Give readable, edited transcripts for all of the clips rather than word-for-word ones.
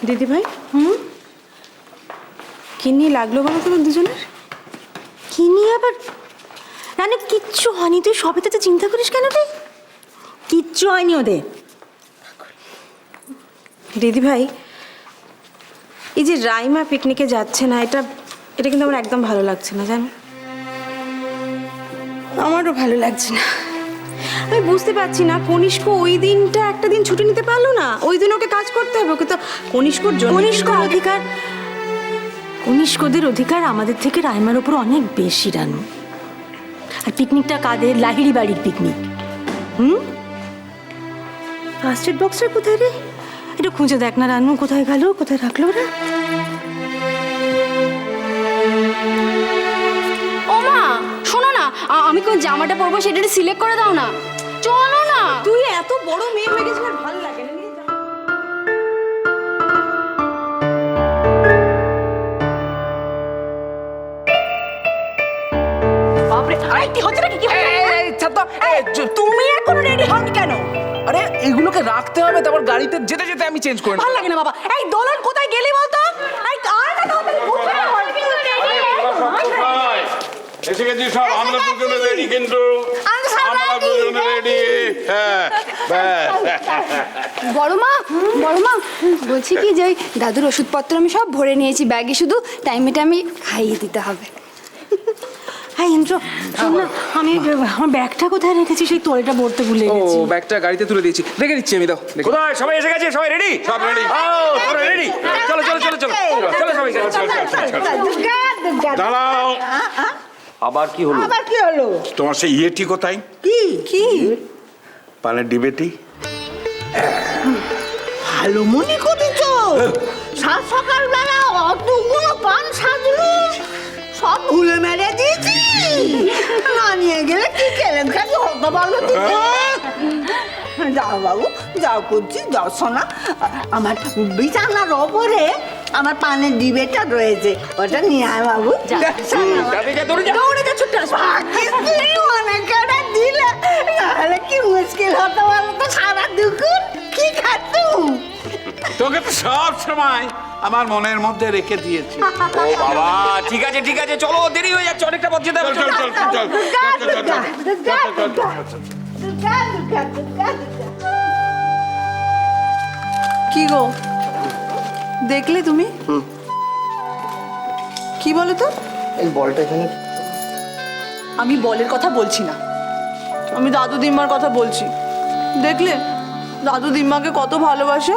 দিদি ভাই কি নিয়ে লাগলো বলো তোমার দুজনের? কি নিয়ে আবার? রানু কিচ্ছু হয়নি, তুই সবে তো চিন্তা করিস কেন রে? কিচ্ছু হয়নি ওদের। দিদি ভাই এই যে রাইমা পিকনিকে যাচ্ছে না, এটা কিন্তু আমার একদম ভালো লাগছে না, জানো? আমারও ভালো লাগছে না। আমি বুঝতে পারছি না, কনিষ্ক ওই দিনটা একটা দিন ছুটি নিতে পারলো না। ওই দিন ওকে কাজ করতে হবে, ওকে তো কনিষ্কর জন্য। কনিষ্কদের অধিকার আমাদের থেকে রাইমার ওপর অনেক বেশি রানু। আর পিকনিকটা কাদের? লাহিড়ি বাড়ির পিকনিক। ফার্স্ট এড বক্সটা কোথায় রে? এটা খুঁজে দেখ না রানু, কোথায় গেল, কোথায় রাখলো ওরা? ও মা শোনো না, আমি কোন জামাটা পরবো সেটা সিলেক্ট করে দাও না। চলো না। তুই এত বড় মেয়ে হয়ে গেছিস, আর ভালো লাগে না। তুমি এখনো রেডি হওনি কেন? আরে এগুলোকে রাখতে হবে, তারপর গাড়িতে যেতে যেতে আমি চেঞ্জ করে ভালো লাগে না বাবা। এই দোলন কোথায় গেলি বলতো? এসে গেছি সব, আমরা দুজনে রেডি, কিন্তু আমরা দুজনে রেডি। হ্যাঁ বড় মা বলছি কি যে ওই দাদুর ওষুধপত্র আমি সব ভরে নিয়েছি ব্যাগে, শুধু টাইমে টাইমে খাইয়ে দিতে হবে। হ্যাঁ ইন্দ্র, শোন না, আমি আমার ব্যাগটা কোথায় রেখেছি সেই তোরেটা ভরতে ভুলে ও গেছি। ব্যাগটা গাড়িতে তুলে দিয়েছি, রেখে দিচ্ছি আমি। দাও দেখি। কোথায় সবাই এসে গেছে? সবাই রেডি? সব রেডি, তোরা রেডি? চলো চলো চলো চলো চলো সবাই দাঁড়াও। আবার কি হলো? আবার কি হলো? তোমার সেই ইয়েটি কোথায়? কি কি পানের ডিবেটি? ভালো মনে করেছ? সাত সকালবেলা অতগুলো পান সাজলো, সব ভুলে মেরে দিয়েছি। না নিয়ে গেলে কি কেলেঙ্কারি হতো বলো তো? যাও বাবু, যাও করছি, যাও শোনা। আমার বিছানার ওপরে আমার পানের ডিবেটা রয়েছে, ওটা নিয়ে আয় বাবু। দৌড়ে যা, ছুটে আসো। অনেক কেটে দিলে, নাহলে কি মুশকিল হতো বলো তো? সারা দুপুর কি খাতুম? তোকে তো সব সময় আমার মনের মধ্যে রেখে দিয়েছি। ও বাবা, ঠিক আছে ঠিক আছে, চলো, দেরি হয়ে যাচ্ছে, অনেকটা পথ যেতে হবে। চল চল চল কি গো, দেখলে তুমি? কি বলো তো? এই বলটা এখানে। আমি বলের কথা বলছি না, আমি দাদু দিম্মার কথা বলছি। দেখলে দাদু দিম্মাকে কত ভালোবাসে।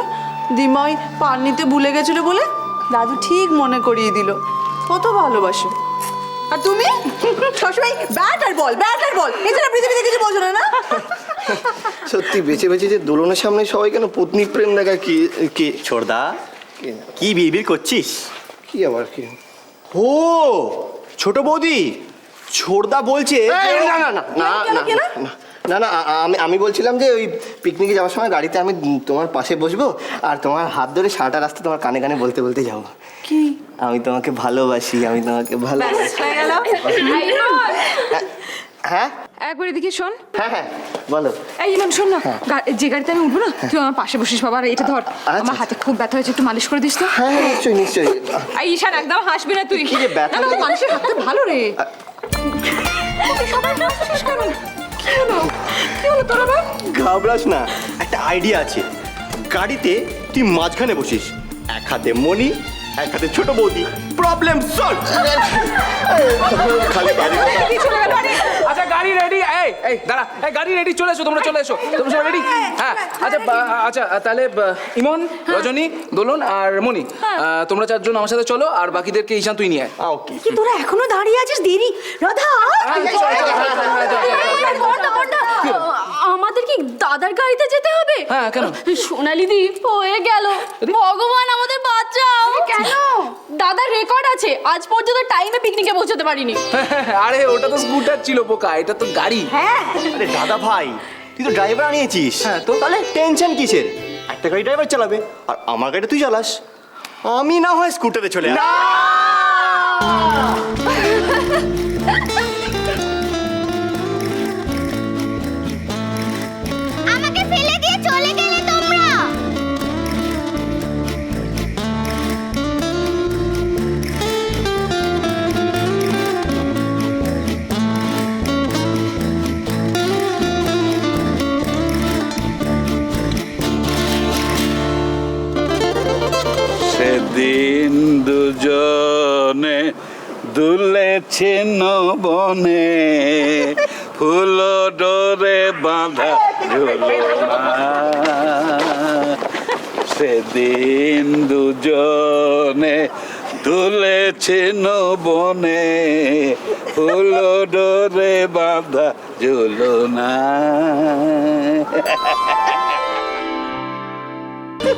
দিম্মা ওই পান নিতে ভুলে গেছিল বলে দাদু ঠিক মনে করিয়ে দিল, কত ভালোবাসে। আর তুমি সবসময় ব্যাট আর বল, ব্যাট আর বল, এছাড়া পৃথিবীতে কিছু বোঝো না। না সত্যি বেঁচে বেঁচে যে দোলনের সামনে সবাই কেন পত্নী প্রেম দেখা? কি কি ছোড়দা, কি বিড়বিড় করছিস? কি আবার কি? ও ছোট বৌদি, ছোড়দা বলছে না না না না না না না, আমি বলছিলাম যে ওই পিকনিকে যাওয়ার সময় গাড়িতে আমি তোমার পাশে বসবো, আর তোমার হাত ধরে সারাটা রাস্তা তোমার কানে কানে বলতে বলতে যাবো, কি আমি তোমাকে ভালোবাসি, আমি তোমাকে ভালোবাসি। হ্যাঁ একবার এদিকে শোন। হ্যাঁ হ্যাঁ বলো। এই ইমন শোন না, যে গাড়িতে আমি উঠবো না, তুই আমার পাশে বসিস বাবা। আর এটা ধর, আমার হাতে খুব ব্যথা হয়েছে, একটু মালিশ করে দিস তো। হ্যাঁ নিশ্চয়ই নিশ্চয়ই। এই ঈশান একদম হাসবি না তুই। কি যে ব্যথা? না, মানুষের হাতে ভালো রে। সবাই হাসছিস কেন? কি হলো তোর আবার? ঘাবড়াস না, একটা আইডিয়া আছে। গাড়িতে তুই মাঝখানে বসিস, এক হাতে মনি, এক হাতে ছোট বৌদি, প্রবলেম সলভ। খালি গাড়ি আচ্ছা গাড়ি রেডি। এই দাঁড়া, এই গাড়ি রেডি, চলে এসো, তোমরা চলে এসো। তোমরা সবাই রেডি? হ্যাঁ আচ্ছা আচ্ছা, তাহলে ইমন, রজনী, দোলন আর মনি, তোমরা চারজন আমার সাথে চলো, আর বাকিদেরকে ঈশান তুই নিয়ে আয়। ওকে। কি তোরা এখনো দাঁড়িয়ে আছিস? দেরি রাধা। আমাদের কি দাদার গাড়িতে যেতে হবে? হ্যাঁ, কেন? সোনালি দি হয়ে গেল, ভগবান আমাদের বাঁচাও। কেন? দাদার রেকর্ড আছে, আজ পর্যন্ত টাইমে পিকনিকে পৌঁছতে পারিনি। আরে ওটা তো স্কুটার ছিল বোকা, এটা তো গাড়ি। আরে দাদা ভাই, তুই তো ড্রাইভার আনিয়েছিস, হ্যাঁ, তো? তাহলে টেনশন কিসের? একটা গাড়ি ড্রাইভার চালাবে, আর আমার গাড়িটা তুই চালাস, আমি না হয় স্কুটারে চলে আসি। আমাকে ফেলে দিয়ে চলে গেলে তোমরা। সেদিন দুজনে দুলেছে বনে ফুল ডোরে বাঁধা ঝুলনা সেদিন দুজনে দুলেছে বনে ফুল ডোরে বাঁধা ঝুলনা।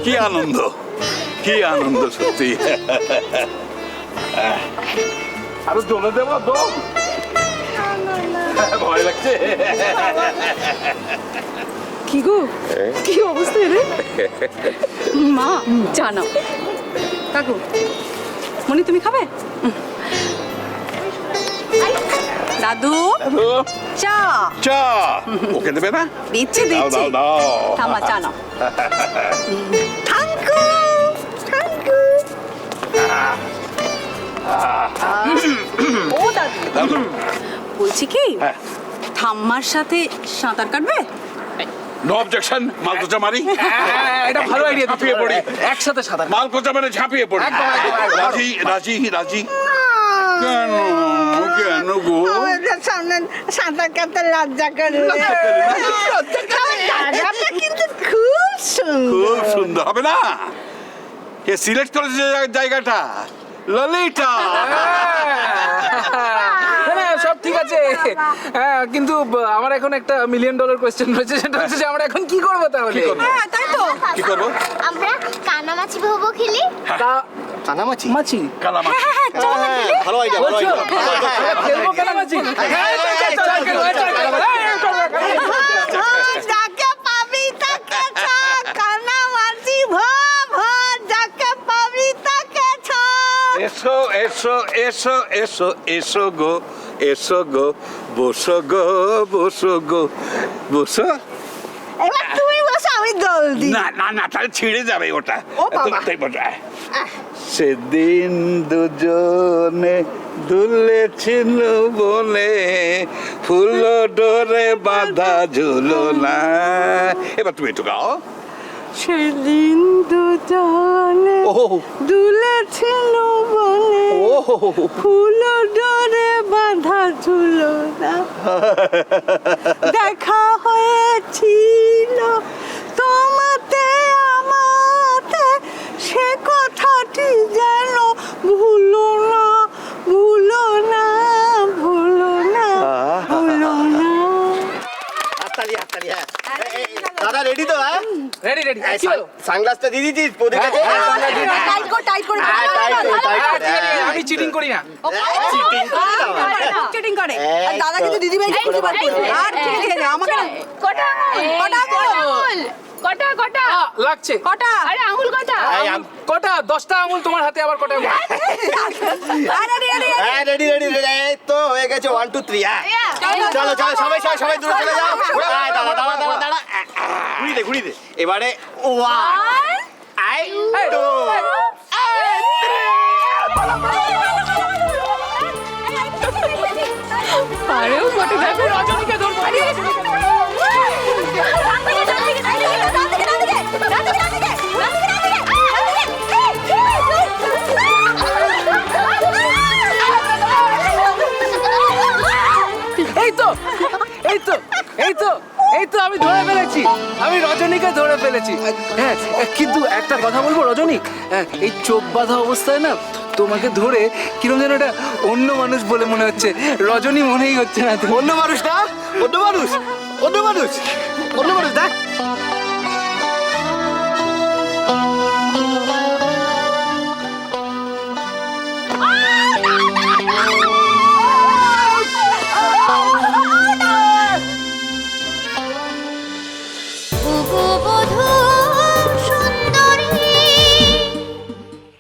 কি আনন্দ, কি আনন্দ সত্যি। আরো জলে দেবো তো, ভয় লাগছে। কি গো কি অবস্থা রে? মা জানাও। কাকু মনি তুমি খাবে? দাদু চা চা ওকে দেবে না? দিচ্ছি দাও দিচ্ছি। দাও দাও। থামা চা নাও। ও দাদু দাদু, বলছি কি হ্যাঁ। ঠাম্মার সাথে সাঁতার কাটবে? নো অবজেকশন, মালকোচা মারি। এটা ভালো আইডিয়া, ঝাঁপিয়ে পড়ি। একসাথে সাঁতার। মালকোচা মানে ঝাঁপিয়ে পড়ি। একদম, একদম, একদম। রাজি রাজি রাজি। কেন কেন গো? আমাদের সামনে সাঁতার কাটতে লজ্জা করে জায়গাটা কিন্তু খুব সুন্দর। খুব সুন্দর হবে না? কে সিলেক্ট করেছে জায়গাটা? ললিতা। না সব ঠিক আছে, হ্যাঁ, কিন্তু আমার এখন একটা $1 মিলিয়ন কোয়েশ্চেন রয়েছে, সেটা হচ্ছে যে আমরা এখন কি করবো তাহলে? হ্যাঁ তাই তো। কি করবো? আমরা কানামাছি ভোবো খেলি। কানামাছি মাছি কালামাছি। ভালো আইডিয়া, ভালো বলছো? আইডিয়া। খেলবো কানামাছি? হ্যাঁ, চল, চল, চল, চল, চল, চল, যাকে পাবি তাকে ছা, কানামাছি ভব, যাকে পাবি তাকে ছা। এসো এসো এসো এসো এসো গো, এসো গো, বসো গো, বসো গো, বসো। এবার তুমি বসো, আমি দোল দিই। না না না, তাহলে ছিঁড়ে যাবে ওটা। ও বাবা। তাই বলো। সেদিন দুজনে দুলেছিল বলে ফুল ডোরে বাঁধা ঝুলনা। এবার তুমি একটু গাও। সেদিন দুজনে দুলেছিল বলে ফুল ডোরে বাঁধা ঝুলো না। দেখা হয়েছিল তোমাতে আমাতে, সে কথাটি যেন ভুলো না, ভুলো না, ভুলো না, ভুলো না। হাততালি, হাততালি, হ্যাঁ। দাদা রেডি তো? হ্যাঁ, রেডি রেডি, কি হলো? সানগ্লাসটা দিয়ে দিচ্ছিস প্রদীপ কাছে? টাইট কর টাইট করে। হ্যাঁ, টাইট করে, টাইট করে, হ্যাঁ। আমি চিটিং করি না। চিটিং করবি না আবার। চিটিং করে। আর দাদা কিন্তু দিদিভাই করতে পারবে। আর ঠিক আছে আমাকে না। কটা কটা আঙুল? কটা কটা লাগছে কটা? আরে আঙুল কটা? এই, কটা? 10টা আঙুল তোমার হাতে, আবার কটা আঙুল? আরে রে হ্যাঁ, রেডি রেডি রেডি। এই তো হয়ে গেছে 1 2 3। হ্যাঁ, চলো চলো, সবাই সবাই সবাই দূরে চলে যাও। এই, দাঁড়া দাঁড়া দাঁড়া দাঁড়া। ঘুরি দে, ঘুরি দে। এবারে 1 আই 2 আরেও বটে দেখো রজনীকে ধরবো। এই তো এই তো এই তো এই তো আমি ধরে ফেলেছি, আমি রজনীকে ধরে ফেলেছি। হ্যাঁ, কিন্তু একটা কথা বলবো রজনী, হ্যাঁ, এই চোখ বাঁধা অবস্থায় না তোমাকে ধরে কিরকম যেন একটা অন্য মানুষ বলে মনে হচ্ছে। রজনী মনেই হচ্ছে না। অন্য মানুষ না, অন্য মানুষ, অন্য মানুষ, অন্য মানুষ দেখ।